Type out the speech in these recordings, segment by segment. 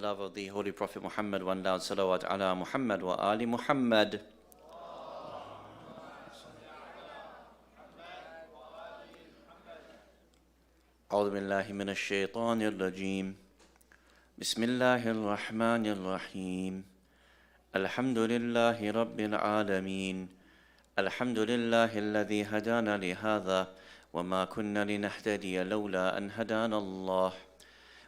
love of the Holy Prophet Muhammad, one loud salawat ala Muhammad wa ali Muhammad. أعوذ بالله من الشيطان الرجيم. بسم الله الرحمن الرحيم. الحمد لله رب العالمين. الحمد لله الذي هدانا لهذا وما كنا لنهتدي لولا أن هدانا الله.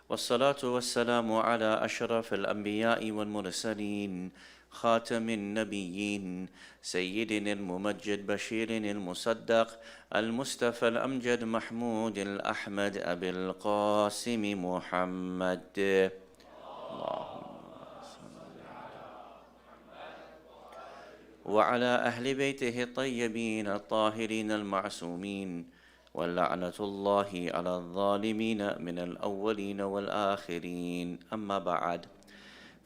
والصلاة والسلام على أشرف الأنبياء والمرسلين خاتم النبيين سيدنا الممجد بشير المصدق المصطفى الأمجد محمود الأحمد أبي القاسم محمد. وعلى أهل بيته الطيبين الطاهرين المعصومين ولعنة الله على الظالمين من الأولين والآخرين. أما بعد،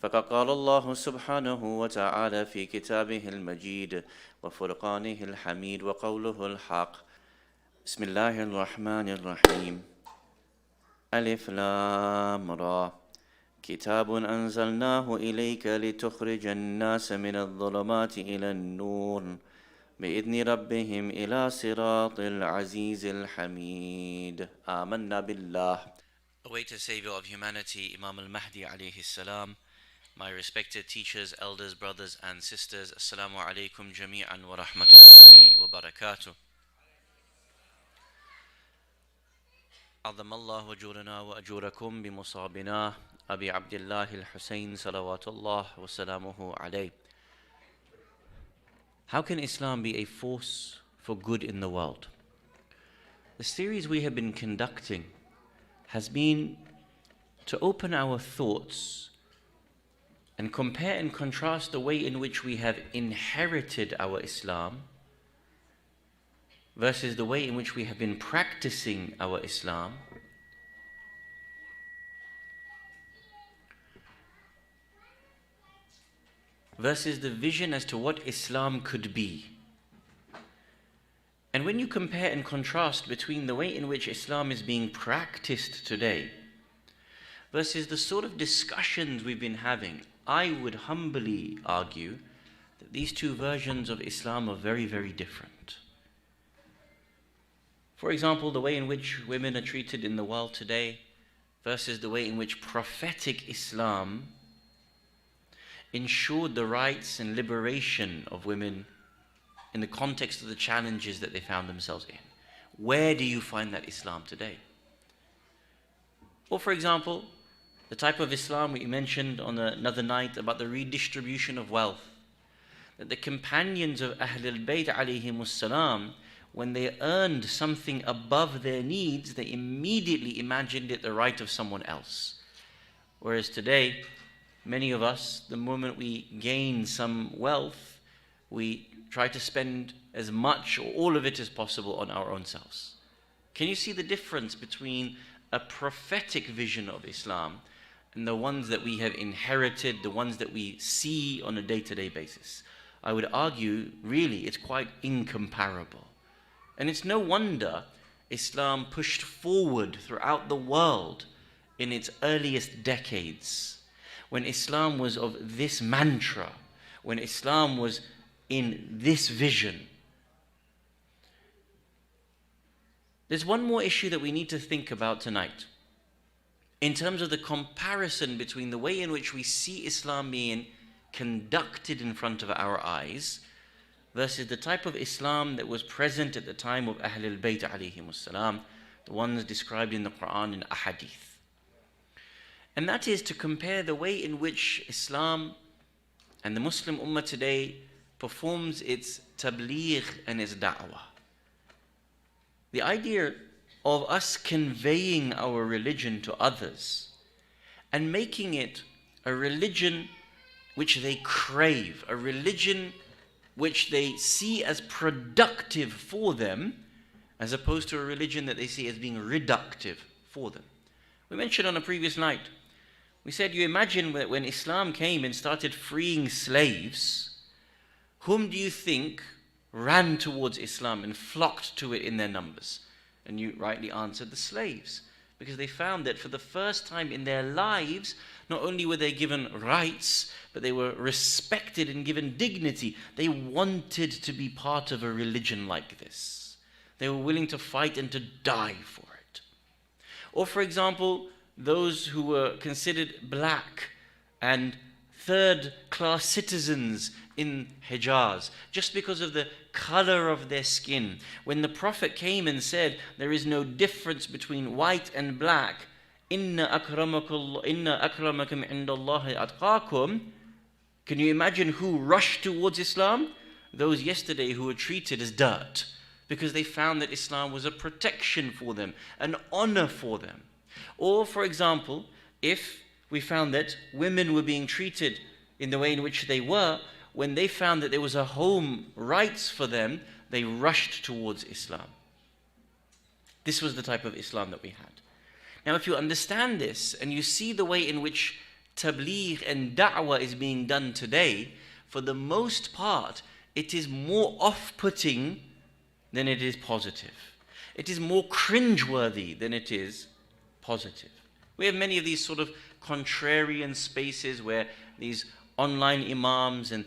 فقد قال الله سبحانه وتعالى في كتابه المجيد وفرقانه الحميد وقوله الحق. بسم الله الرحمن الرحيم. ألف لام را. كتاب أنزلناه إليك لتخرج الناس من الظلمات إلى النور بإذن ربهم إلى صراط العزيز الحميد. آمنا بالله. Awaited Savior of humanity, Imam al-Mahdi alayhi salam, my respected teachers, elders, brothers and sisters, Assalamu alaikum jami'an wa rahmatullahi wa barakatuh. عظم الله أجورنا وأجوركم بمصابنا أبي عبد الله الحسين صلوات الله وسلامه عليه. How can Islam be a force for good in the world? The series we have been conducting has been to open our thoughts and compare and contrast the way in which we have inherited our Islam versus the way in which we have been practicing our Islam, versus the vision as to what Islam could be. And when you compare and contrast between the way in which Islam is being practiced today versus the sort of discussions we've been having, I would humbly argue that these two versions of Islam are very, very different. For example, the way in which women are treated in the world today versus the way in which prophetic Islam ensured the rights and liberation of women in the context of the challenges that they found themselves in. Where do you find that Islam today? Or for example, the type of Islam we mentioned on another night about the redistribution of wealth, that the companions of Ahlul Bayt alayhimus salam, when they earned something above their needs, they immediately imagined it the right of someone else. Whereas today, many of us, the moment we gain some wealth, we try to spend as much or all of it as possible on our own selves. Can you see the difference between a prophetic vision of Islam and the ones that we have inherited, the ones that we see on a day-to-day basis? I would argue, really, it's quite incomparable. And it's no wonder Islam pushed forward throughout the world in its earliest decades, when Islam was of this mantra, when Islam was in this vision. There's one more issue that we need to think about tonight, in terms of the comparison between the way in which we see Islam being conducted in front of our eyes versus the type of Islam that was present at the time of Ahlul Bayt alayhimus salam, the ones described in the Quran and Ahadith. And that is to compare the way in which Islam and the Muslim Ummah today performs its tabligh and its da'wah. The idea of us conveying our religion to others and making it a religion which they crave, a religion which they see as productive for them, as opposed to a religion that they see as being reductive for them. We mentioned on a previous night, we said, you imagine that when Islam came and started freeing slaves, whom do you think ran towards Islam and flocked to it in their numbers? And you rightly answered, the slaves. because they found that for the first time in their lives, not only were they given rights, but they were respected and given dignity. They wanted to be part of a religion like this. They were willing to fight and to die for it. Or for example, those who were considered black and third-class citizens in Hijaz, just because of the color of their skin. When the Prophet came and said, there is no difference between white and black, Inna akramakum indallahi atqakum. Can you imagine who rushed towards Islam? Those yesterday who were treated as dirt, because they found that Islam was a protection for them, an honor for them. Or, for example, if we found that women were being treated in the way in which they were, when they found that there was a home rights for them, they rushed towards Islam. This was the type of Islam that we had. Now, if you understand this and you see the way in which tabligh and da'wah is being done today, for the most part, it is more off-putting than it is positive. It is more cringeworthy than it is positive. We have many of these sort of contrarian spaces where these online imams and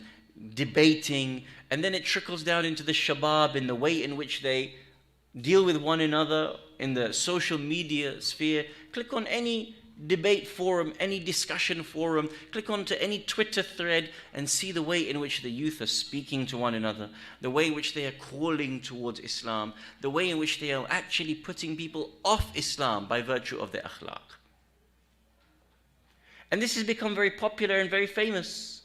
debating, and then it trickles down into the shabab in the way in which they deal with one another in the social media sphere. Click on any debate forum, any discussion forum, click onto any Twitter thread and see the way in which the youth are speaking to one another, the way in which they are calling towards Islam, the way in which they are actually putting people off Islam by virtue of their akhlaq. And this has become very popular and very famous.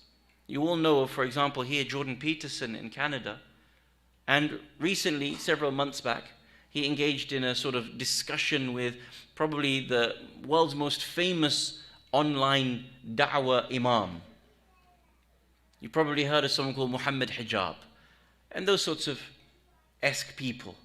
You all know of, for example, here Jordan Peterson in Canada. And recently, several months back, he engaged in a sort of discussion with probably the world's most famous online da'wah imam. You probably heard of someone called Muhammad Hijab. And those sorts of esque people.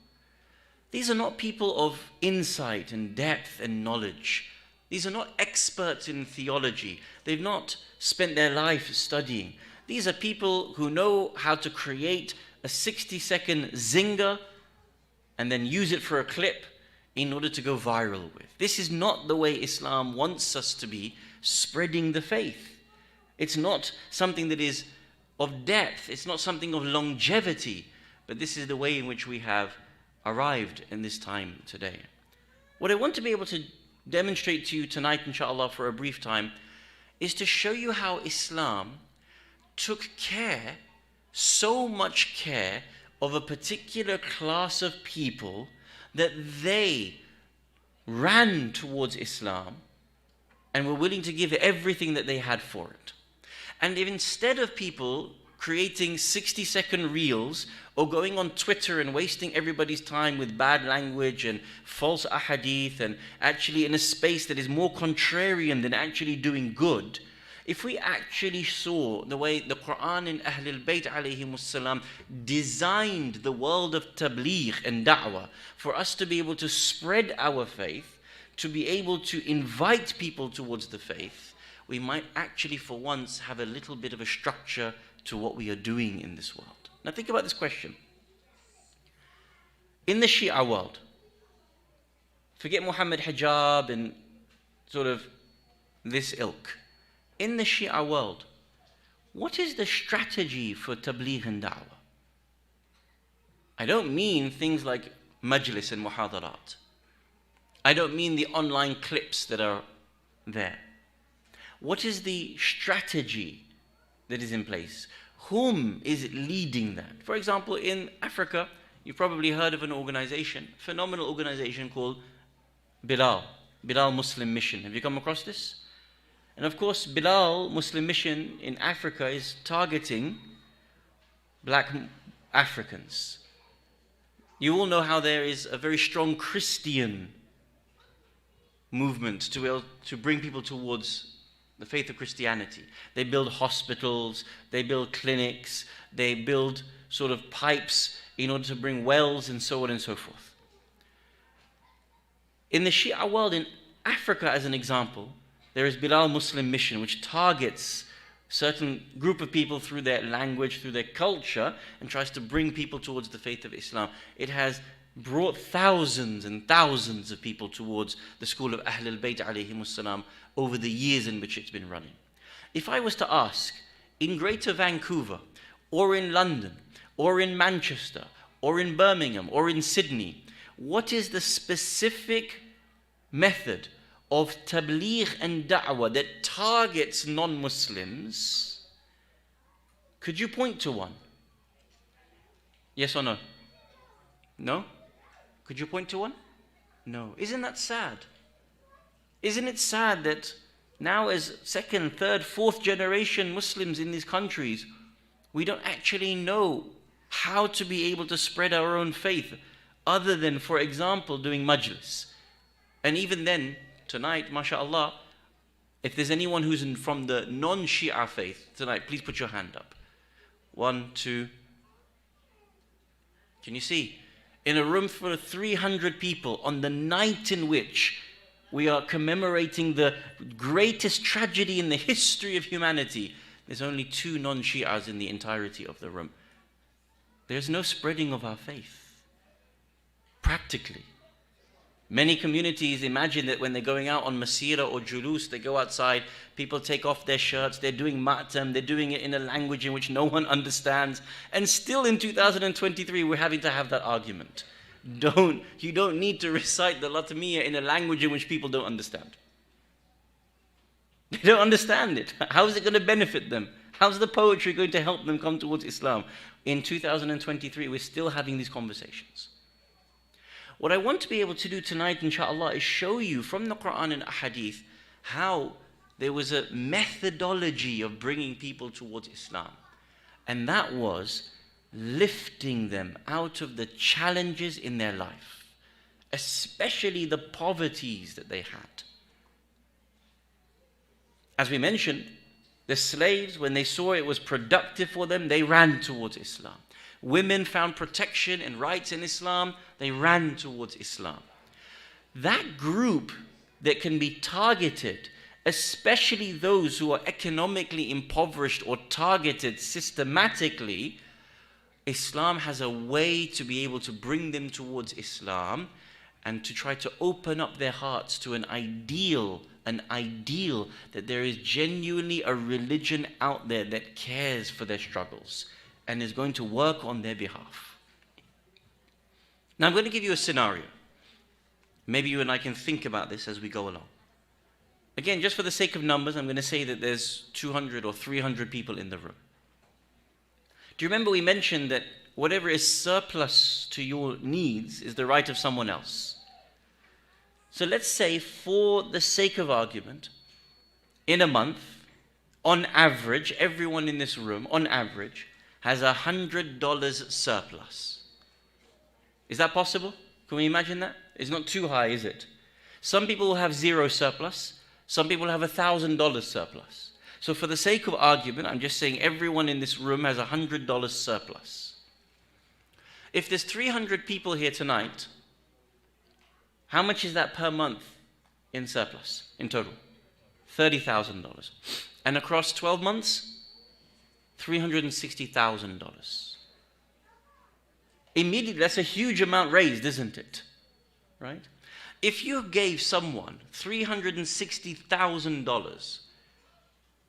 These are not people of insight and depth and knowledge. These are not experts in theology. They've not spent their life studying. These are people who know how to create a 60-second zinger and then use it for a clip in order to go viral with. This is not the way Islam wants us to be spreading the faith. It's not something that is of depth. It's not something of longevity. But this is the way in which we have arrived in this time today. What I want to be able to demonstrate to you tonight, inshallah, for a brief time, is to show you how Islam took care, so much care, of a particular class of people that they ran towards Islam and were willing to give everything that they had for it. And if instead of people creating 60-second reels or going on Twitter and wasting everybody's time with bad language and false ahadith and actually in a space that is more contrarian than actually doing good, if we actually saw the way the Quran and Ahlul Bayt alayhimussalam designed the world of tabligh and da'wah for us to be able to spread our faith, to be able to invite people towards the faith, we might actually for once have a little bit of a structure to what we are doing in this world. Now think about this question. In the Shia world, forget Muhammad Hijab and sort of this ilk. In the Shia world, what is the strategy for tabligh and da'wah? I don't mean things like majlis and muhadarat. I don't mean the online clips that are there. What is the strategy that is in place? Whom is leading that? For example, in Africa, you've probably heard of an organization, phenomenal organization called Bilal Muslim Mission. Have you come across this? And of course, Bilal Muslim Mission in Africa is targeting black Africans. You all know how there is a very strong Christian movement to bring people towards the faith of Christianity. They build hospitals, they build clinics, they build sort of pipes in order to bring wells and so on and so forth. In the Shia world, in Africa as an example, there is Bilal Muslim Mission, which targets a certain group of people through their language, through their culture, and tries to bring people towards the faith of Islam. It has brought thousands and thousands of people towards the school of Ahl al-Bayt alayhimus salam over the years in which it's been running. If I was to ask, in Greater Vancouver, or in London, or in Manchester, or in Birmingham, or in Sydney, what is the specific method of tabligh and da'wah that targets non-Muslims? Could you point to one? Yes or no? No? Could you point to one? No. Isn't that sad? Isn't it sad that now as second, third, fourth generation Muslims in these countries, we don't actually know how to be able to spread our own faith other than, for example, doing majlis. And even then, tonight, mashallah, if there's anyone who's from the non-Shia faith tonight, please put your hand up. 1, 2. Can you see? In a room full of 300 people on the night in which we are commemorating the greatest tragedy in the history of humanity, there's only 2 non-Shias in the entirety of the room. There's no spreading of our faith. Practically. Many communities imagine that when they're going out on masira or julus, they go outside, people take off their shirts, they're doing ma'tam, they're doing it in a language in which no one understands. And still in 2023, we're having to have that argument. You don't need to recite the Latmiya in a language in which people don't understand. They don't understand it. How is it going to benefit them? How's the poetry going to help them come towards Islam? In 2023, we're still having these conversations. What I want to be able to do tonight, inshallah, is show you from the Quran and Ahadith how there was a methodology of bringing people towards Islam. And that was lifting them out of the challenges in their life, especially the poverties that they had. As we mentioned, the slaves, when they saw it was productive for them, they ran towards Islam. Women found protection and rights in Islam, they ran towards Islam. That group that can be targeted, especially those who are economically impoverished or targeted systematically, Islam has a way to be able to bring them towards Islam and to try to open up their hearts to an ideal that there is genuinely a religion out there that cares for their struggles and is going to work on their behalf. Now I'm going to give you a scenario. Maybe you and I can think about this as we go along. Again, just for the sake of numbers, I'm going to say that there's 200 or 300 people in the room. Do you remember we mentioned that whatever is surplus to your needs is the right of someone else? So let's say, for the sake of argument, in a month, on average, everyone in this room, on average, has $100 surplus. Is that possible? Can we imagine that? It's not too high, is it? Some people will have 0 surplus. Some people have $1,000 surplus. So for the sake of argument, I'm just saying everyone in this room has $100 surplus. If there's 300 people here tonight, how much is that per month in surplus, in total? $30,000. And across 12 months, $360,000. Immediately, that's a huge amount raised, isn't it? Right? If you gave someone $360,000,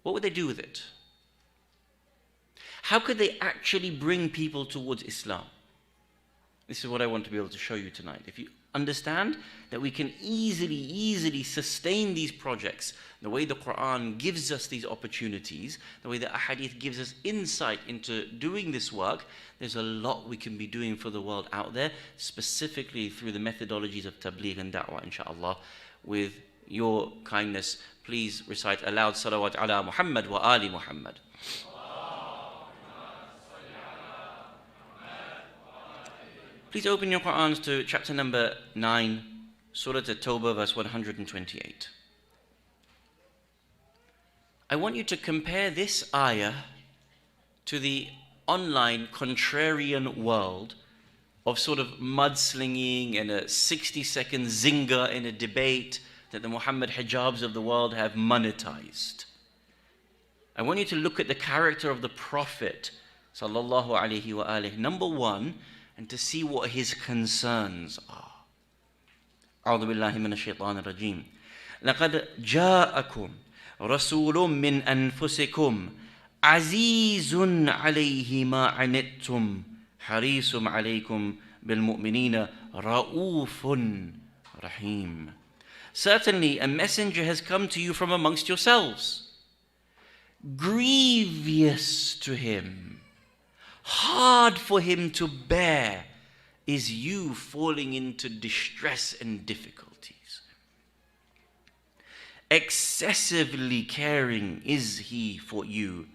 what would they do with it? How could they actually bring people towards Islam? This is what I want to be able to show you tonight. If you understand that we can easily sustain these projects, the way the Quran gives us these opportunities, the way the Ahadith gives us insight into doing this work, there's a lot we can be doing for the world out there, specifically through the methodologies of tabligh and da'wah, inshallah. With your kindness, please recite aloud salawat ala Muhammad wa ali Muhammad. Please open your Qur'ans to chapter number 9, Surah At-Tawbah, verse 128. I want you to compare this ayah to the online contrarian world of sort of mudslinging and a 60-second zinger in a debate that the Muhammad hijabs of the world have monetized. I want you to look at the character of the Prophet sallallahu alaihi wa alihi. Number one, and to see what his concerns are. أعوذ بالله من الشيطان الرجيم. لقد جاءكم رسول من أنفسكم عزيز عليه ما عنتم حريص عليكم بالمؤمنين رؤوف رحيم. Certainly a messenger has come to you from amongst yourselves, grievous to him, hard for him to bear is you falling into distress and difficulties. Excessively caring is he for you,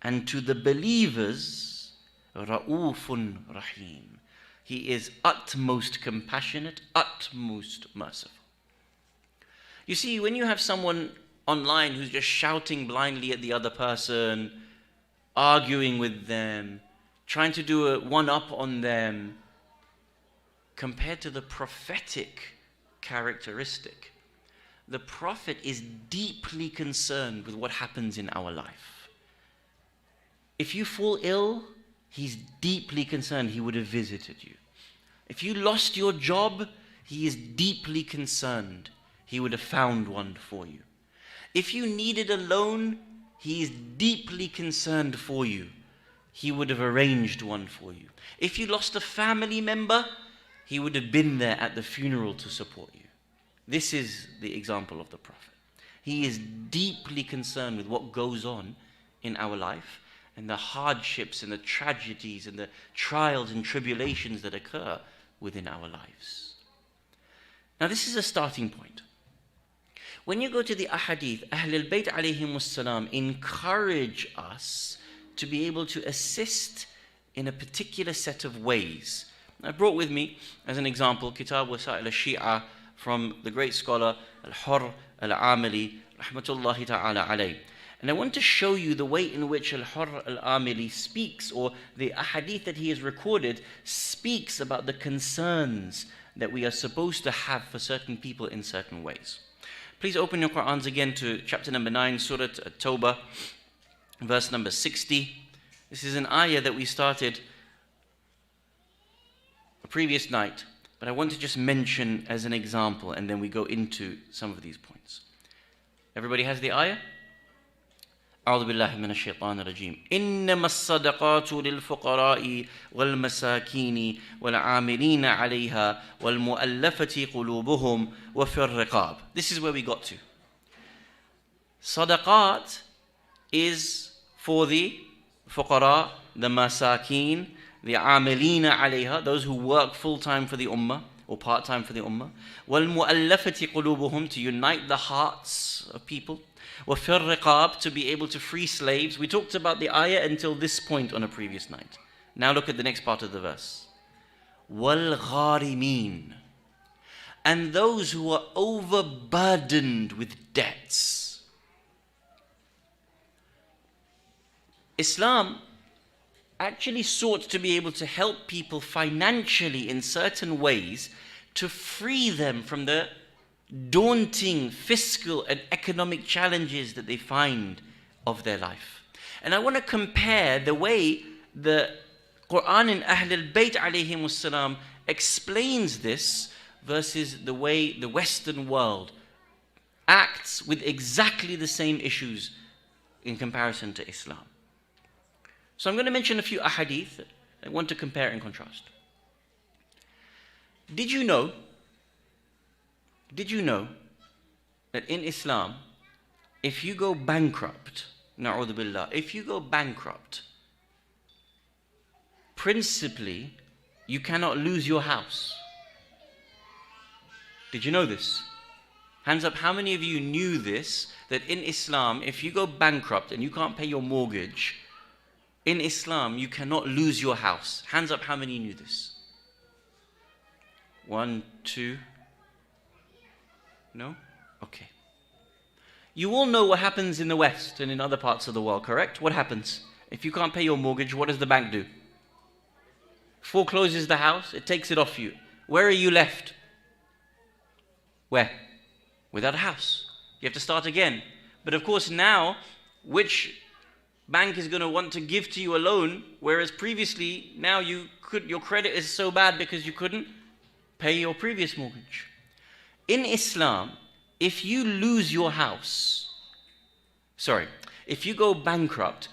and to the believers, Ra'ufun Rahim. He is utmost compassionate, utmost merciful. You see, when you have someone online who's just shouting blindly at the other person, arguing with them, trying to do a one-up on them, compared to the prophetic characteristic, the Prophet is deeply concerned with what happens in our life. If you fall ill, he's deeply concerned. He would have visited you. If you lost your job, he is deeply concerned. He would have found one for you. If you needed a loan, he is deeply concerned for you. He would have arranged one for you. If you lost a family member, he would have been there at the funeral to support you. This is the example of the Prophet. He is deeply concerned with what goes on in our life and the hardships and the tragedies and the trials and tribulations that occur within our lives. Now this is a starting point. When you go to the ahadith, Ahlul Bayt alayhimus salam encourage us to be able to assist in a particular set of ways. I brought with me, as an example, Kitab Wasa'il al-Shia from the great scholar Al-Hurr Al-Amili, rahmatullahi ta'ala alayh. And I want to show you the way in which Al-Hurr Al-Amili speaks, or the ahadith that he has recorded speaks about the concerns that we are supposed to have for certain people in certain ways. Please open your Qur'ans again to chapter number 9, Surah At-Tawbah, verse number 60. This is an ayah that we started a previous night, but I want to just mention as an example, and then we go into some of these points. Everybody has the ayah? أعوذ بالله من الشيطان الرجيم إنما الصدقات للفقراء والمساكين والعاملين عليها والمؤلفة قلوبهم وفي الرقاب. This is where we got to. Sadaqat is for the fuqara, the masakin, the amilina alayha, those who work full-time for the ummah or part-time for the ummah. وَالْمُؤَلَّفَةِ قُلُوبُهُم, to unite the hearts of people. وَفِي الرِّقَابِ, to be able to free slaves. We talked about the ayah until this point on a previous night. Now look at the next part of the verse. وَالْغَارِمِينَ, and those who are overburdened with debts. Islam actually sought to be able to help people financially in certain ways to free them from the daunting fiscal and economic challenges that they find of their life. And I want to compare the way the Quran in Ahlul Bayt alayhimus salam explains this versus the way the Western world acts with exactly the same issues in comparison to Islam. So I'm going to mention a few ahadith that I want to compare and contrast. Did you know that in Islam, if you go bankrupt, na'udhu billah, if you go bankrupt, principally, you cannot lose your house. Did you know this? Hands up, how many of you knew this, that in Islam, if you go bankrupt and you can't pay your mortgage, in Islam, you cannot lose your house? Hands up, how many knew this? 1, 2. No? Okay. You all know what happens in the West and in other parts of the world, correct? What happens? If you can't pay your mortgage, what does the bank do? Forecloses the house, it takes it off you. Where are you left? Where? Without a house. You have to start again. But of course now, which bank is going to want to give to you a loan, whereas previously, now your credit is so bad because you couldn't pay your previous mortgage. In Islam, if you lose your house, if you go bankrupt,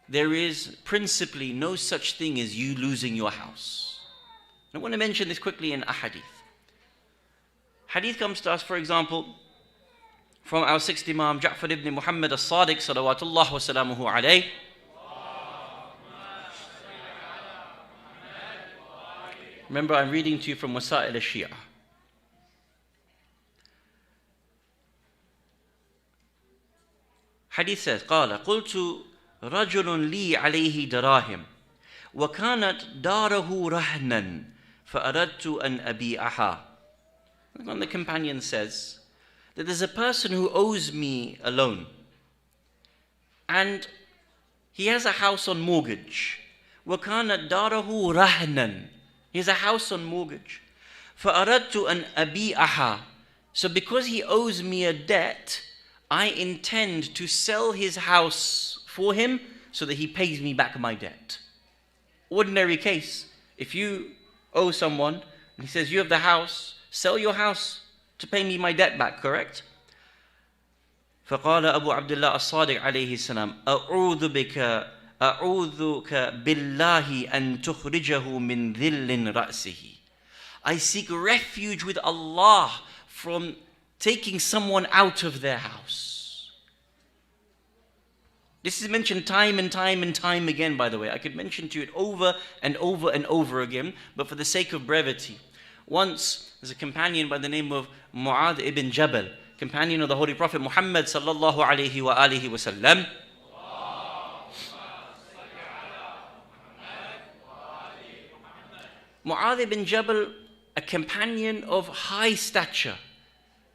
there is principally no such thing as you losing your house. I want to mention this quickly in a hadith. Hadith comes to us, for example, from our sixth Imam, Ja'far ibn Muhammad as-Sadiq, salawatullah wa salamuhu alayh. Remember, I'm reading to you from Wasa'il al-Shia. Hadith says, قال قلت رجل لي عليه دراهم وكانت داره رهنا فأردت أن أبيعها. One of the companions says that there's a person who owes me a loan and he has a house on mortgage. وكانت داره رهنا. He has a house on mortgage. فأردت أن أبيعها. So because he owes me a debt, I intend to sell his house for him so that he pays me back my debt. Ordinary case, if you owe someone and he says, you have the house, sell your house to pay me my debt back, correct? فقال أبو عبد الله الصادق عليه السلام أعوذك بالله أن تخرجه من ذل رأسه. I seek refuge with Allah from taking someone out of their house. This is mentioned time and time and time again, by the way. I could mention to you it over and over and over again, but for the sake of brevity. Once, there's a companion by the name of Mu'adh ibn Jabal, companion of the Holy Prophet Muhammad sallallahu alayhi wa alihi wa sallam. Mu'adh ibn Jabal, a companion of high stature.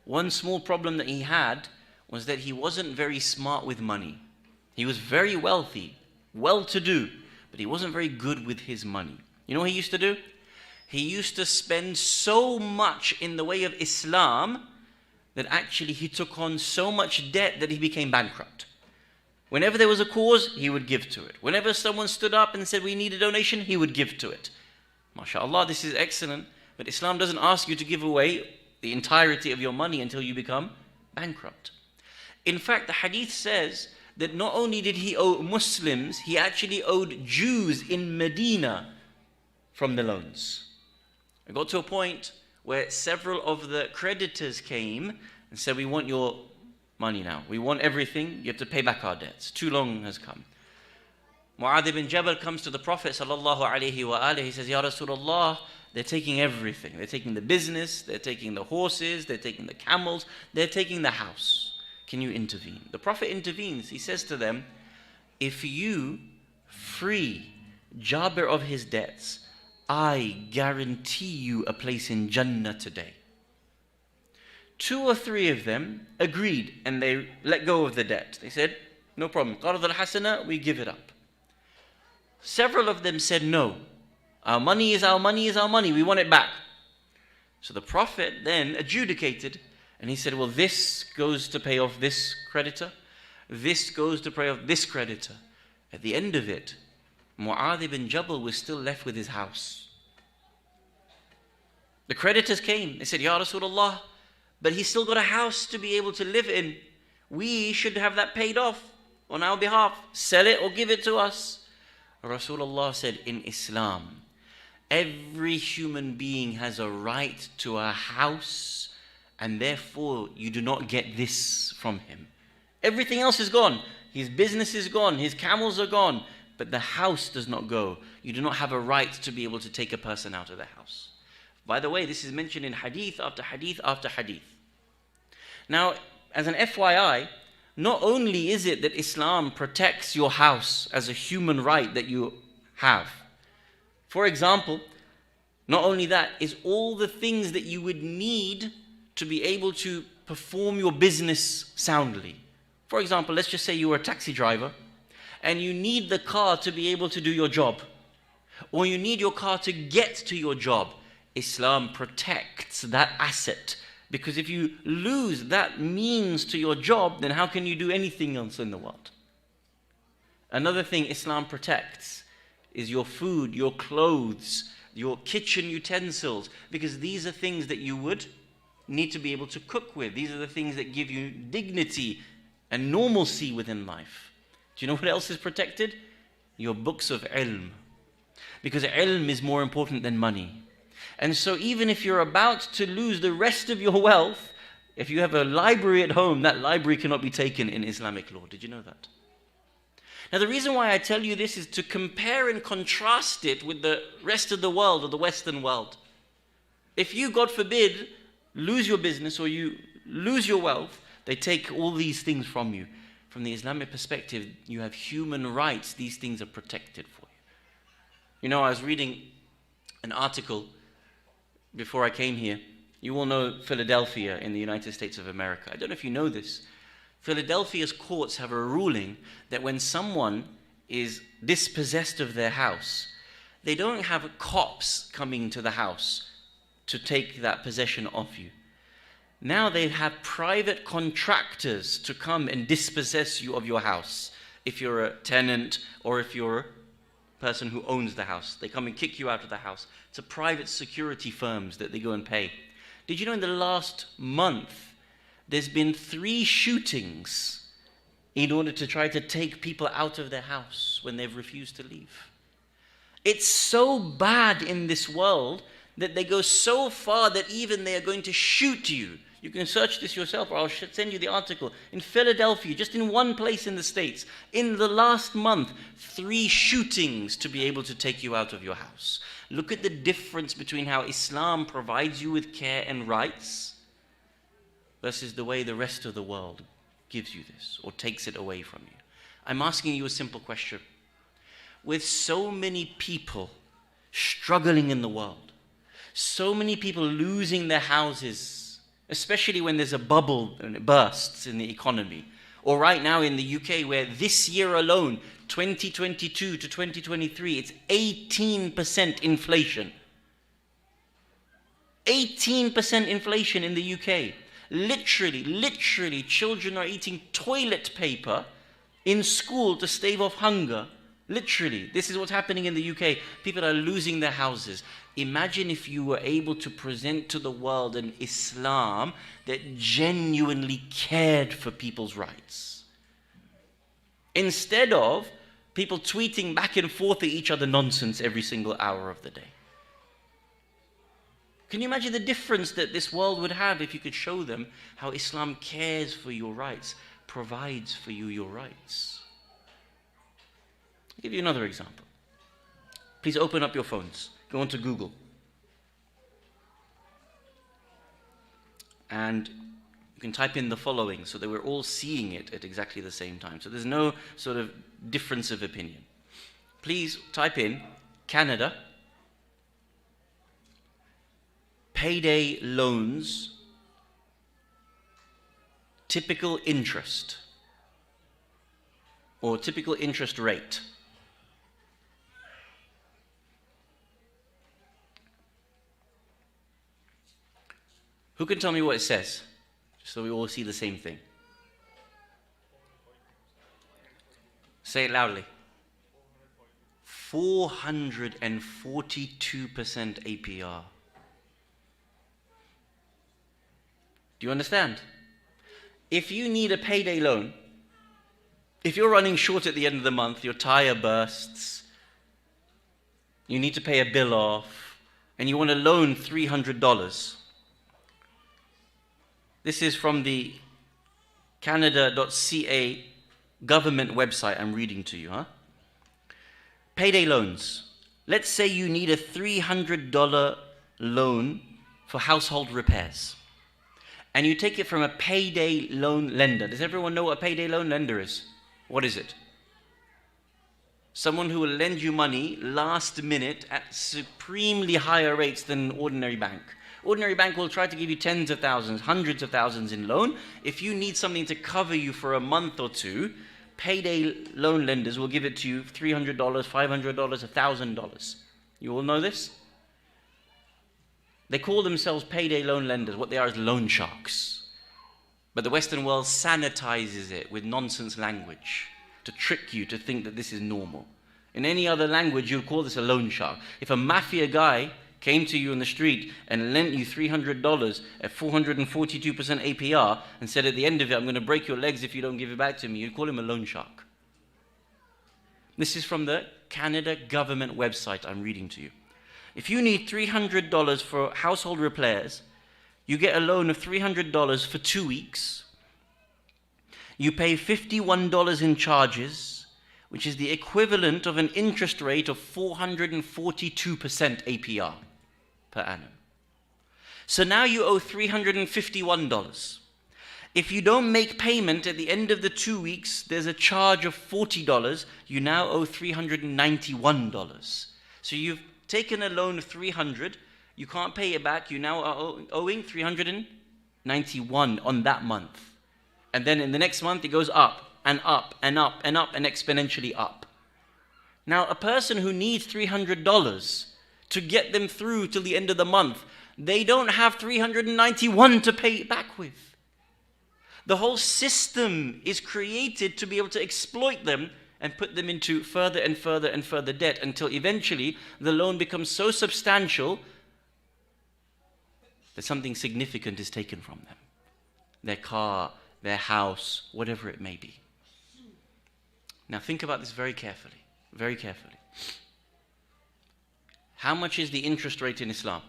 One small problem that he had was that he wasn't very smart with money. He was very wealthy, well-to-do, but he wasn't very good with his money. You know what he used to do? He used to spend so much in the way of Islam that actually he took on so much debt that he became bankrupt. Whenever there was a cause, he would give to it. Whenever someone stood up and said, we need a donation, he would give to it. MashaAllah, this is excellent, but Islam doesn't ask you to give away the entirety of your money until you become bankrupt. In fact, the hadith says that not only did he owe Muslims, he actually owed Jews in Medina from the loans. It got to a point where several of the creditors came and said, we want your money now. We want everything. You have to pay back our debts. Too long has come. Mu'adh ibn Jabal comes to the Prophet sallallahu alaihi wasallam. He says, Ya Rasulullah, they're taking everything. They're taking the business, they're taking the horses, they're taking the camels, they're taking the house. Can you intervene? The Prophet intervenes. He says to them, if you free Jabir of his debts, I guarantee you a place in Jannah today. 2 or 3 of them agreed and they let go of the debt. They said, no problem. Qard al-Hasana, we give it up. Several of them said, no. Our money is our money is our money. We want it back. So the Prophet then adjudicated and he said, well, this goes to pay off this creditor. This goes to pay off this creditor. At the end of it, Mu'adh ibn Jabal was still left with his house. The creditors came. They said, Ya Rasulullah, but he's still got a house to be able to live in. We should have that paid off on our behalf. Sell it or give it to us. Rasulullah said, in Islam, every human being has a right to a house, and therefore you do not get this from him. Everything else is gone. His business is gone. His camels are gone. But the house does not go. You do not have a right to be able to take a person out of the house. By the way, this is mentioned in hadith after hadith after hadith. Now, as an FYI, not only is it that Islam protects your house as a human right that you have. For example, not only that, is all the things that you would need to be able to perform your business soundly. For example, let's just say you were a taxi driver and you need the car to be able to do your job, or you need your car to get to your job. Islam protects that asset, because if you lose that means to your job, then how can you do anything else in the world? Another thing Islam protects is your food, your clothes, your kitchen utensils, because these are things that you would need to be able to cook with. These are the things that give you dignity and normalcy within life. Do you know what else is protected? Your books of ilm. Because ilm is more important than money. And so even if you're about to lose the rest of your wealth, if you have a library at home, that library cannot be taken in Islamic law. Did you know that? Now the reason why I tell you this is to compare and contrast it with the rest of the world, or the Western world. If you, God forbid, lose your business or you lose your wealth, they take all these things from you. From the Islamic perspective, you have human rights. These things are protected for you. You know, I was reading an article before I came here. You all know Philadelphia in the United States of America. I don't know if you know this. Philadelphia's courts have a ruling that when someone is dispossessed of their house, they don't have cops coming to the house to take that possession off you. Now they have private contractors to come and dispossess you of your house. If you're a tenant or if you're a person who owns the house, they come and kick you out of the house. It's a private security firms that they go and pay. Did you know in the last month, there's been 3 shootings in order to try to take people out of their house when they've refused to leave? It's so bad in this world that they go so far that even they are going to shoot you. You can search this yourself, or I'll send you the article. In Philadelphia, just in one place in the States, in the last month, 3 shootings to be able to take you out of your house. Look at the difference between how Islam provides you with care and rights versus the way the rest of the world gives you this or takes it away from you. I'm asking you a simple question. With so many people struggling in the world, so many people losing their houses, especially when there's a bubble and it bursts in the economy, or right now in the UK where this year alone, 2022 to 2023, it's 18% inflation. 18% inflation in the UK. Literally, children are eating toilet paper in school to stave off hunger. Literally, this is what's happening in the UK. People are losing their houses. Imagine if you were able to present to the world an Islam that genuinely cared for people's rights. Instead of people tweeting back and forth at each other nonsense every single hour of the day. Can you imagine the difference that this world would have if you could show them how Islam cares for your rights, provides for you your rights? I'll give you another example. Please open up your phones. Go onto Google. And you can type in the following so that we're all seeing it at exactly the same time. So there's no sort of difference of opinion. Please type in Canada, payday loans, typical interest, or typical interest rate. Who can tell me what it says? Just so we all see the same thing. Say it loudly. 442% APR. Do you understand? If you need a payday loan, if you're running short at the end of the month, your tire bursts, you need to pay a bill off, and you want to loan $300. This is from the Canada.ca government website I'm reading to you. Payday loans. Let's say you need a $300 loan for household repairs. And you take it from a payday loan lender. Does everyone know what a payday loan lender is? What is it? Someone who will lend you money last minute at supremely higher rates than an ordinary bank. Ordinary bank will try to give you tens of thousands, hundreds of thousands in loan. If you need something to cover you for a month or two, payday loan lenders will give it to you $300, $500, $1,000. You all know this? They call themselves payday loan lenders. What they are is loan sharks. But the Western world sanitizes it with nonsense language. to trick you to think that this is normal. In any other language, you'd call this a loan shark. If a mafia guy came to you in the street and lent you $300 at 442% APR and said at the end of it, I'm going to break your legs if you don't give it back to me, you'd call him a loan shark. This is from the Canada government website I'm reading to you. If you need $300 for household repairs, you get a loan of $300 for 2 weeks. You pay $51 in charges, which is the equivalent of an interest rate of 442% APR per annum. So now you owe $351. If you don't make payment at the end of the 2 weeks, there's a charge of $40. You now owe $391. So you've taken a loan of $300, you can't pay it back, you now are owing $391 on that month. And then in the next month it goes up and up and up and up and exponentially up. Now a person who needs $300 to get them through till the end of the month, they don't have $391 to pay it back with. The whole system is created to be able to exploit them and put them into further and further and further debt until eventually the loan becomes so substantial that something significant is taken from them. Their car, their house, whatever it may be. Now think about this very carefully, very carefully. How much is the interest rate in Islam?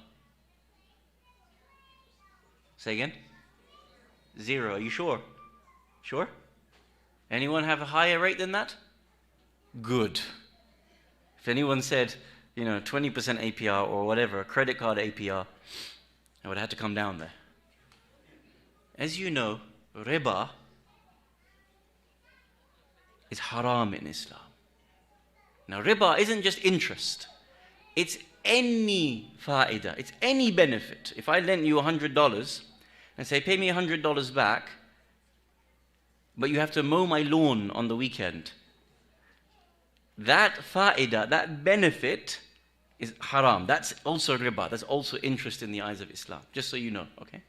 Say again? 0. Are you sure? Sure? Anyone have a higher rate than that? Good. If anyone said, 20% APR or whatever, a credit card APR, I would have had to come down there. As you know, riba is haram in Islam. Now riba isn't just interest. It's any fa'idah. It's any benefit. If I lent you $100 and say, pay me $100 back, but you have to mow my lawn on the weekend, that fa'idah, that benefit is haram. That's also riba. That's also interest in the eyes of Islam. Just so you know, okay?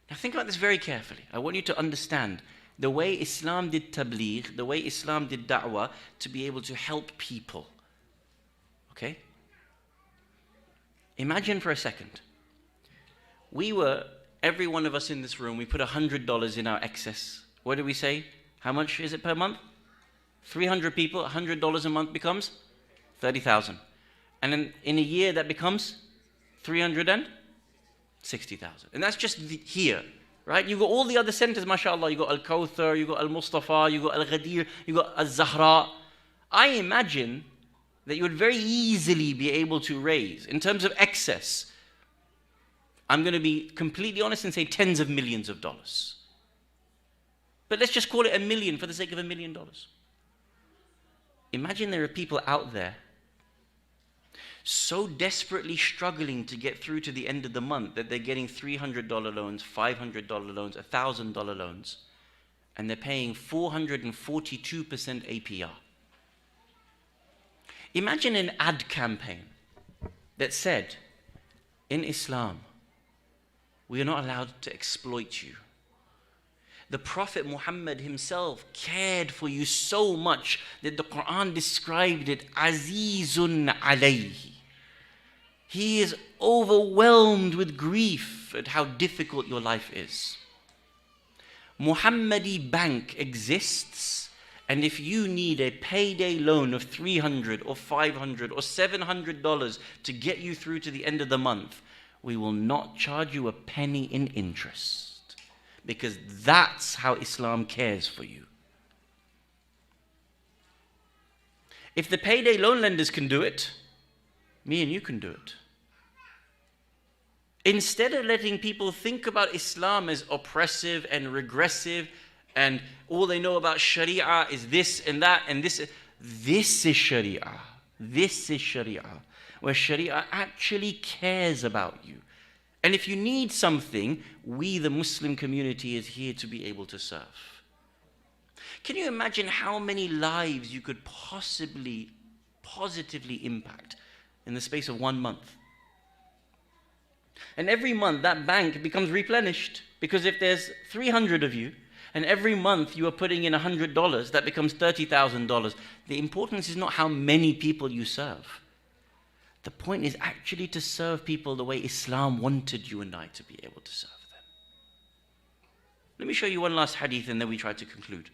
Now think about this very carefully. I want you to understand the way Islam did tabligh, the way Islam did da'wah to be able to help people. Okay? Imagine for a second. Every one of us in this room, we put $100 in our excess. What do we say? How much is it per month? 300 people, $100 a month becomes 30,000. And then in a year that becomes 360,000. And that's just here, right? You've got all the other centers, mashallah. You've got Al-Kawthar, you've got Al-Mustafa, you've got Al-Ghadir, you've got Al-Zahra. I imagine that you would very easily be able to raise, in terms of excess, I'm going to be completely honest and say tens of millions of dollars. But let's just call it $1 million for the sake of $1 million. Imagine there are people out there so desperately struggling to get through to the end of the month that they're getting $300 loans, $500 loans, $1,000 loans, and they're paying 442% APR. Imagine an ad campaign that said, in Islam, we are not allowed to exploit you. The Prophet Muhammad himself cared for you so much that the Quran described it Azizun alayhi. He is overwhelmed with grief at how difficult your life is. Muhammadi Bank exists, and if you need a payday loan of $300 or $500 or $700 to get you through to the end of the month, we will not charge you a penny in interest, because that's how Islam cares for you. If the payday loan lenders can do it, me and you can do it. Instead of letting people think about Islam as oppressive and regressive, and all they know about Sharia is this and that and this is Sharia. This is Sharia, where Sharia actually cares about you. And if you need something, we, the Muslim community, is here to be able to serve. Can you imagine how many lives you could possibly positively impact in the space of 1 month? And every month that bank becomes replenished, because if there's 300 of you and every month you are putting in $100, that becomes $30,000. The importance is not how many people you serve. The point is actually to serve people the way Islam wanted you and I to be able to serve them. Let me show you one last hadith and then we try to conclude.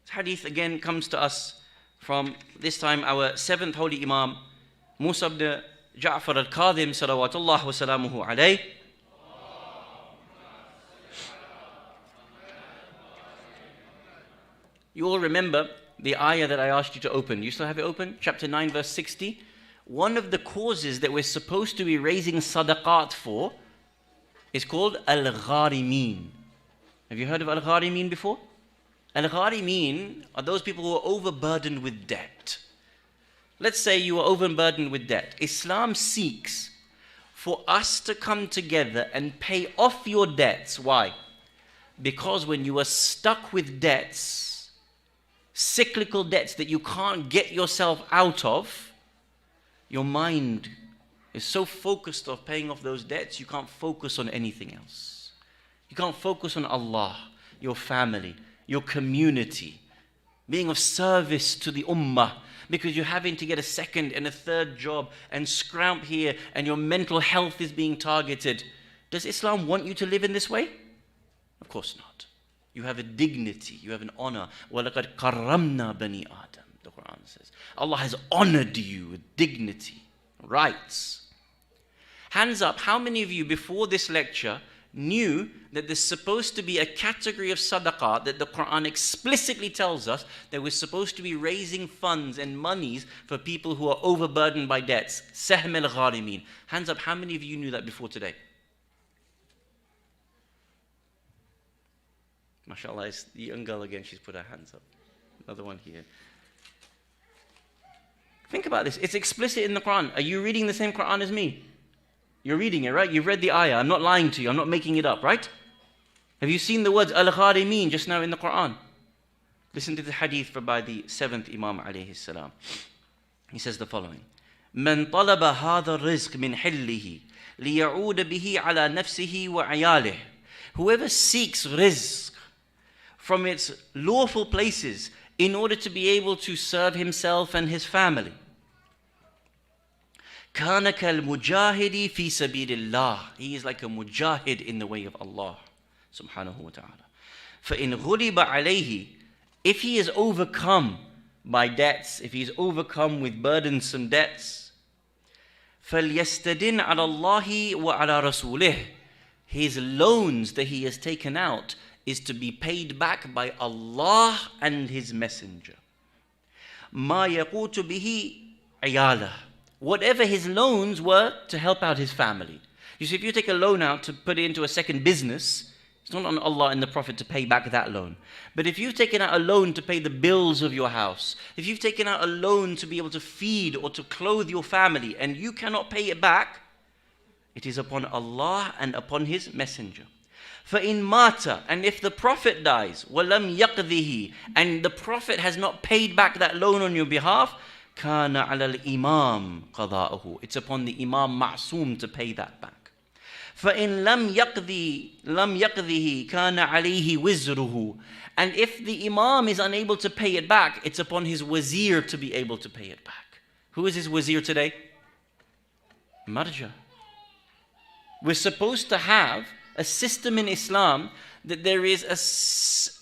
This hadith again comes to us from this time our seventh holy Imam, Musa ibn Ja'far al-Kadhim salawatullah wa salamuhu alayh. You all remember the ayah that I asked you to open. You still have it open? Chapter 9 verse 60. One of the causes that we're supposed to be raising sadaqat for is called al-gharimeen. Have you heard of al-gharimeen before? Al-gharimeen are those people who are overburdened with debt. Let's say you are overburdened with debt. Islam seeks for us to come together and pay off your debts. Why? Because when you are stuck with debts, cyclical debts that you can't get yourself out of, your mind is so focused on paying off those debts, you can't focus on anything else. You can't focus on Allah, your family, your community, being of service to the ummah, because you're having to get a second and a third job and scrounge here and your mental health is being targeted. Does Islam want you to live in this way? Of course not. You have a dignity, you have an honor. وَلَقَدْ كَرَّمْنَا بَنِي آدَمَ, the Quran says. Allah has honored you with dignity, rights. Hands up, how many of you before this lecture knew that there's supposed to be a category of sadaqah that the Quran explicitly tells us that we're supposed to be raising funds and monies for people who are overburdened by debts? Sahm al-gharimeen. Hands up, how many of you knew that before today? MashaAllah, it's the young girl again, she's put her hands up. Another one here. Think about this, it's explicit in the Quran. Are you reading the same Quran as me? You're reading it, right? You've read the ayah. I'm not lying to you, I'm not making it up, right? Have you seen the words al-gharimeen just now in the Quran? Listen to the hadith by the seventh Imam alayhi salam. He says the following. من طلب هذا الرزق من حله ليعود به على نفسه وعياله. Whoever seeks rizq from its lawful places in order to be able to serve himself and his family. كَانَ كَالْمُجَاهِدِ فِي سَبِيلِ اللَّهِ. He is like a mujahid in the way of Allah subhanahu wa ta'ala. فَإِنْ غُلِبَ عَلَيْهِ. If he is overcome by debts, if he is overcome with burdensome debts, فَلْيَسْتَدِنْ عَلَى اللَّهِ وَعَلَى رَسُولِهِ. His loans that he has taken out is to be paid back by Allah and His Messenger. مَا يَقُوتُ بِهِ عِيَالَهِ. Whatever his loans were to help out his family. You see, if you take a loan out to put it into a second business, it's not on Allah and the Prophet to pay back that loan. But if you've taken out a loan to pay the bills of your house, if you've taken out a loan to be able to feed or to clothe your family, and you cannot pay it back, it is upon Allah and upon His Messenger. فَإِن مَاتَ. And if the Prophet dies, وَلَمْ يَقْذِهِ, and the Prophet has not paid back that loan on your behalf, كَانَ عَلَى الْإِمَامِ قَضَاءُهُ. It's upon the Imam Ma'soom to pay that back. فَإِن لَمْ يَقْذِهِ كَانَ عَلَيْهِ وِزْرُهُ. And if the Imam is unable to pay it back, it's upon his wazir to be able to pay it back. Who is his wazir today? Marja. We're supposed to have a system in Islam that there is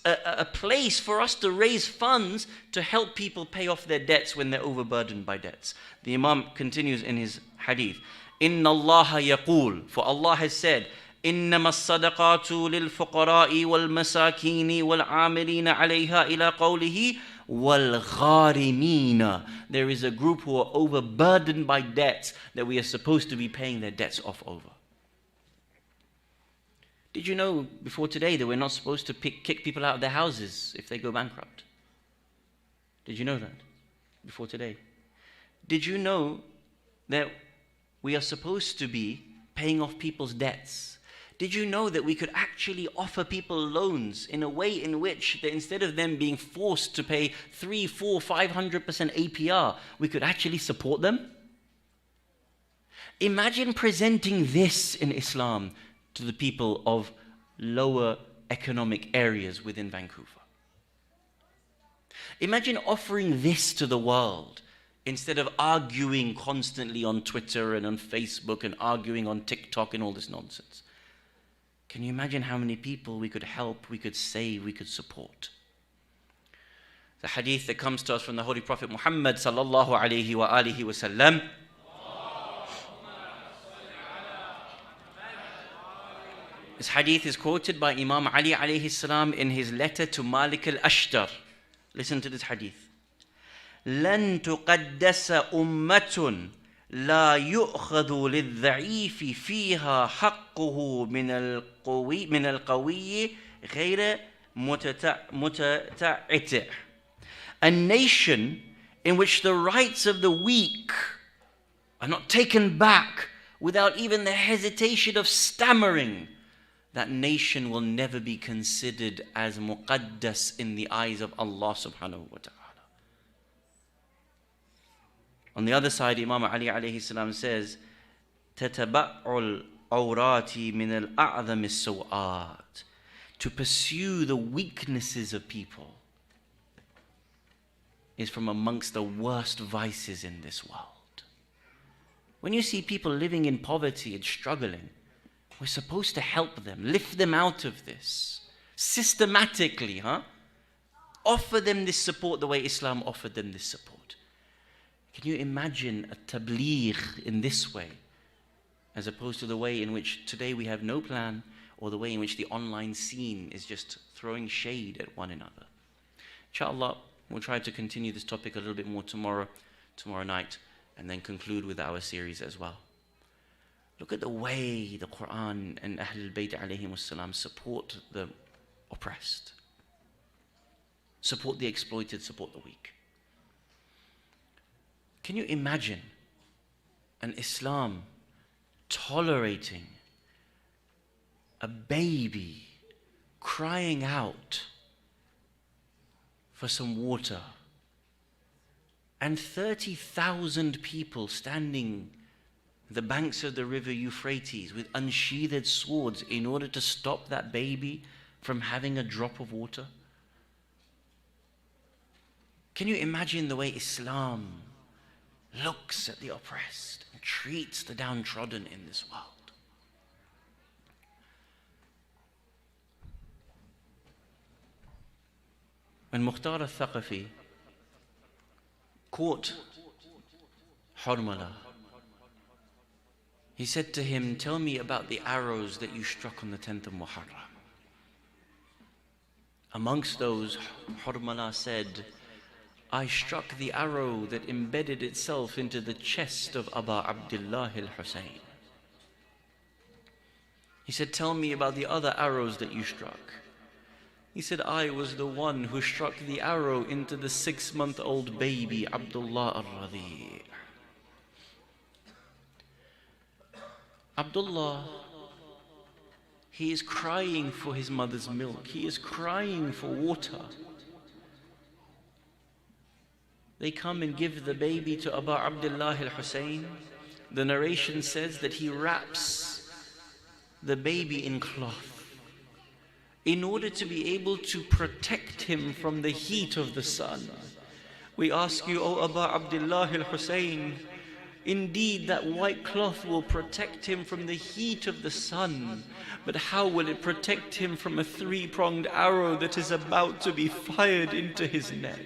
a place for us to raise funds to help people pay off their debts when they're overburdened by debts. The Imam continues in his hadith. Inna Allah yaqul. For Allah has said, إنما الصدقات للفقراء والمساكين والعاملين عليها إلى قوله والغارمين. There is a group who are overburdened by debts that we are supposed to be paying their debts off over. Did you know before today that we're not supposed to kick people out of their houses if they go bankrupt? Did you know that before today? Did you know that we are supposed to be paying off people's debts? Did you know that we could actually offer people loans in a way in which that instead of them being forced to pay 3, 4, 500% APR, we could actually support them? Imagine presenting this in Islam to the people of lower economic areas within Vancouver. Imagine offering this to the world instead of arguing constantly on Twitter and on Facebook and arguing on TikTok and all this nonsense. Can you imagine how many people we could help, we could save, we could support? The hadith that comes to us from the Holy Prophet Muhammad sallallahu alayhi wa alihi wa sallam. This hadith is quoted by Imam Ali alayhi salam in his letter to Malik al-Ashtar. Listen to this hadith. لن تقدس أمة لا يؤخذ للضعيف فيها حقه من القوي غير متتعتع. A nation in which the rights of the weak are not taken back without even the hesitation of stammering, that nation will never be considered as muqaddas in the eyes of Allah subhanahu wa ta'ala. On the other side, Imam Ali alayhi salam says, تَتَبَعُّ الْعَوْرَاتِ مِنَ الْأَعْظَمِ السُّوْآتِ. To pursue the weaknesses of people is from amongst the worst vices in this world. When you see people living in poverty and struggling, we're supposed to help them, lift them out of this. Systematically, offer them this support the way Islam offered them this support. Can you imagine a tabligh in this way, as opposed to the way in which today we have no plan, or the way in which the online scene is just throwing shade at one another? Inshallah, we'll try to continue this topic a little bit more tomorrow night, and then conclude with our series as well. Look at the way the Quran and Ahlul Bayt alayhimus salam support the oppressed, support the exploited, support the weak. Can you imagine an Islam tolerating a baby crying out for some water and 30,000 people standing the banks of the river Euphrates with unsheathed swords in order to stop that baby from having a drop of water? Can you imagine the way Islam looks at the oppressed and treats the downtrodden in this world? When Mukhtar al-Thaqafi caught Harmala, he said to him, "Tell me about the arrows that you struck on the 10th of Muharram." Amongst those, Harmala said, "I struck the arrow that embedded itself into the chest of Aba Abdullah al-Hussein." He said, "Tell me about the other arrows that you struck." He said, "I was the one who struck the arrow into the 6-month-old baby, Abdullah al-Radhi." Abdullah, he is crying for his mother's milk. He is crying for water. They come and give the baby to Aba Abdullah al-Hussein. The narration says that he wraps the baby in cloth in order to be able to protect him from the heat of the sun. We ask you, O Aba Abdullah al-Hussein, indeed that white cloth will protect him from the heat of the sun, but how will it protect him from a 3-pronged arrow that is about to be fired into his neck?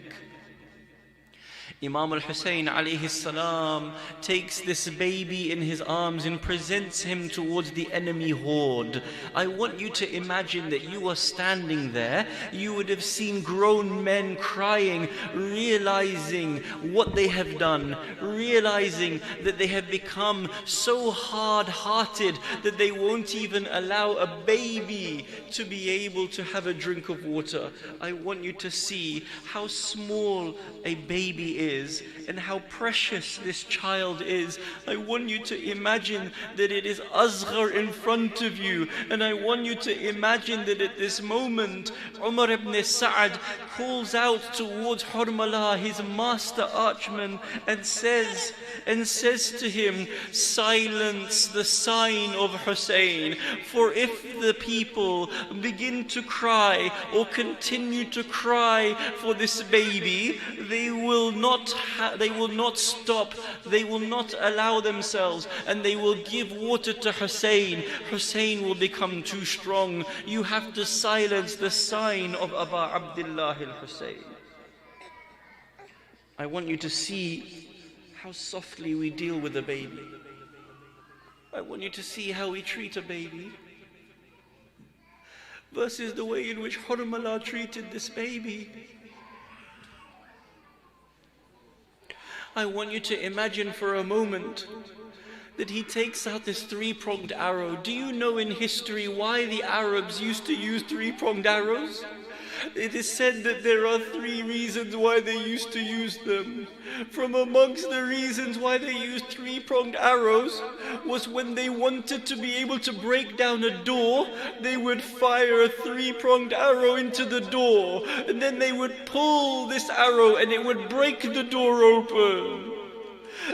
Imam al-Hussein alayhi salam takes this baby in his arms and presents him towards the enemy horde. I want you to imagine that you are standing there. You would have seen grown men crying, realizing what they have done, realizing that they have become so hard-hearted that they won't even allow a baby to be able to have a drink of water. I want you to see how small a baby is and how precious this child is. I want you to imagine that it is Asghar in front of you, and I want you to imagine that at this moment Umar ibn Sa'ad calls out towards Hurmala, his master archman, and says to him, silence the sign of Hussein, for if the people begin to cry or continue to cry for this baby, they will not stop, they will not allow themselves, and they will give water to Hussein. Hussein will become too strong. You have to silence the sign of Aba Abdullah al-Hussein. I want you to see how softly we deal with a baby. I want you to see how we treat a baby versus the way in which Hurmala treated this baby. I want you to imagine for a moment that he takes out this three-pronged arrow. Do you know in history why the Arabs used to use three-pronged arrows? It is said that there are 3 reasons why they used to use them. From amongst the reasons why they used 3-pronged arrows was when they wanted to be able to break down a door, they would fire a 3-pronged arrow into the door, and then they would pull this arrow and it would break the door open.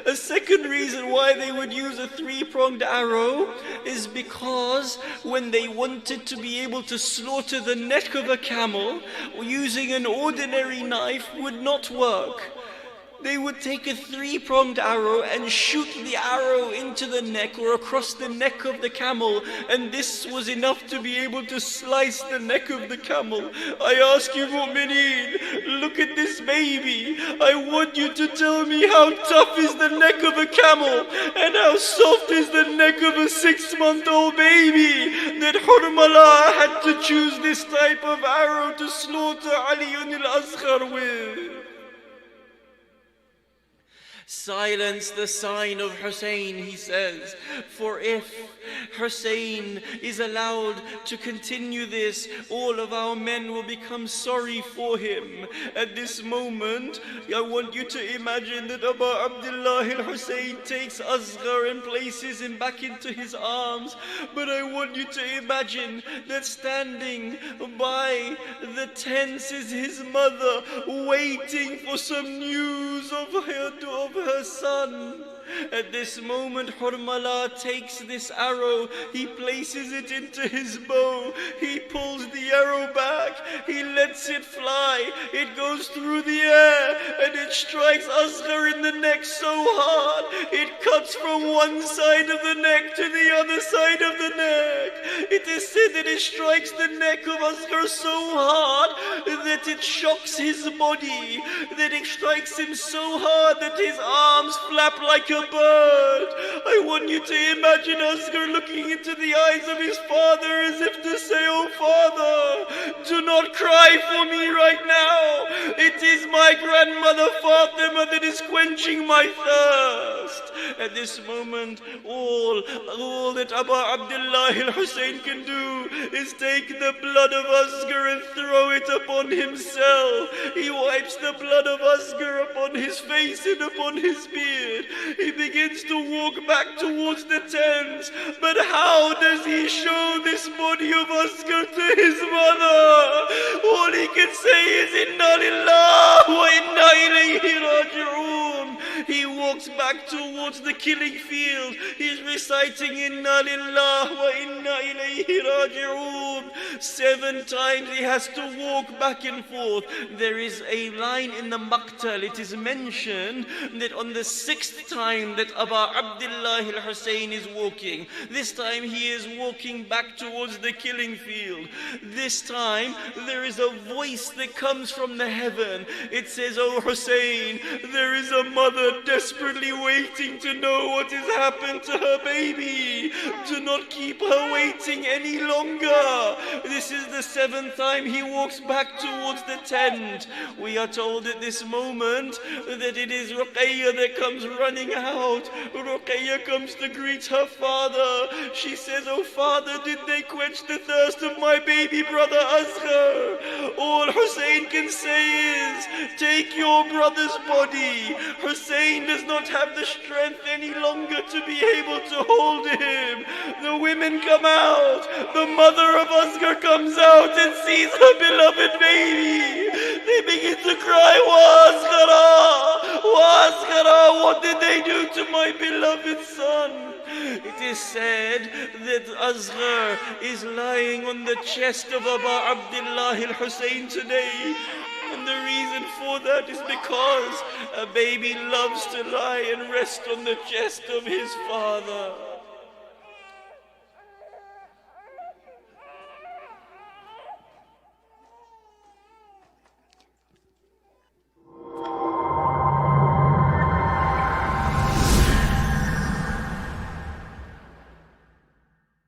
A second reason why they would use a 3-pronged arrow is because when they wanted to be able to slaughter the neck of a camel, using an ordinary knife would not work. They would take a 3-pronged arrow and shoot the arrow into the neck or across the neck of the camel, and this was enough to be able to slice the neck of the camel. I ask you, mu'mineen, look at this baby. I want you to tell me how tough is the neck of a camel and how soft is the neck of a 6-month-old baby that Hurmala had to choose this type of arrow to slaughter Ali al-Asghar with. Silence the sign of Hussein, he says, for if Hussein is allowed to continue this, all of our men will become sorry for him. At this moment, I want you to imagine that Abu Abdullah al-Hussein takes Asghar and places him back into his arms. But I want you to imagine that standing by the tents is his mother, waiting for some news of her son. At this moment, Hurmala takes this arrow, he places it into his bow, he pulls the arrow back, he lets it fly, it goes through the air, and it strikes Asghar in the neck so hard, it cuts from one side of the neck to the other side of the neck. It is said that it strikes the neck of Asghar so hard that it shocks his body, that it strikes him so hard that his arms flap like a bird. I want you to imagine Asghar looking into the eyes of his father as if to say, oh father, do not cry for me right now. It is my grandmother Fatima that is quenching my thirst. At this moment, all that Abu Abdullah al-Hussein can do is take the blood of Asghar and throw it upon himself. He wipes the blood of Asghar upon his face and upon his beard. He begins to walk back towards the tents. But how does he show this body of Asghar to his mother? All he can say is, Inna lillahi wa inna ilayhi raji'un. He walks back towards the killing field. He's reciting Inna lillahi wa inna ilayhi raji'un. 7 times he has to walk back and forth. There is a line in the Maqtal. It is mentioned that on the 6th time that Abu Abdullah al-Hussein is walking, this time he is walking back towards the killing field. This time there is a voice that comes from the heaven. It says, oh Hussein, there is a mother desperately desperately waiting to know what has happened to her baby. Do not keep her waiting any longer. This is the 7th time he walks back towards the tent. We are told at this moment that it is Ruqayya that comes running out. Ruqayya comes to greet her father. She says, "Oh father, did they quench the thirst of my baby brother Asghar?" All Hussein can say is, "Take your brother's body." Hussein does not have the strength any longer to be able to hold him. The women come out. The mother of Asghar comes out and sees her beloved baby. They begin to cry, "Wa Asghara! Wa Asghara! What did they do to my beloved son?" It is said that Asghar is lying on the chest of Aba Abdullah al-Hussein today. And the reason for that is because a baby loves to lie and rest on the chest of his father.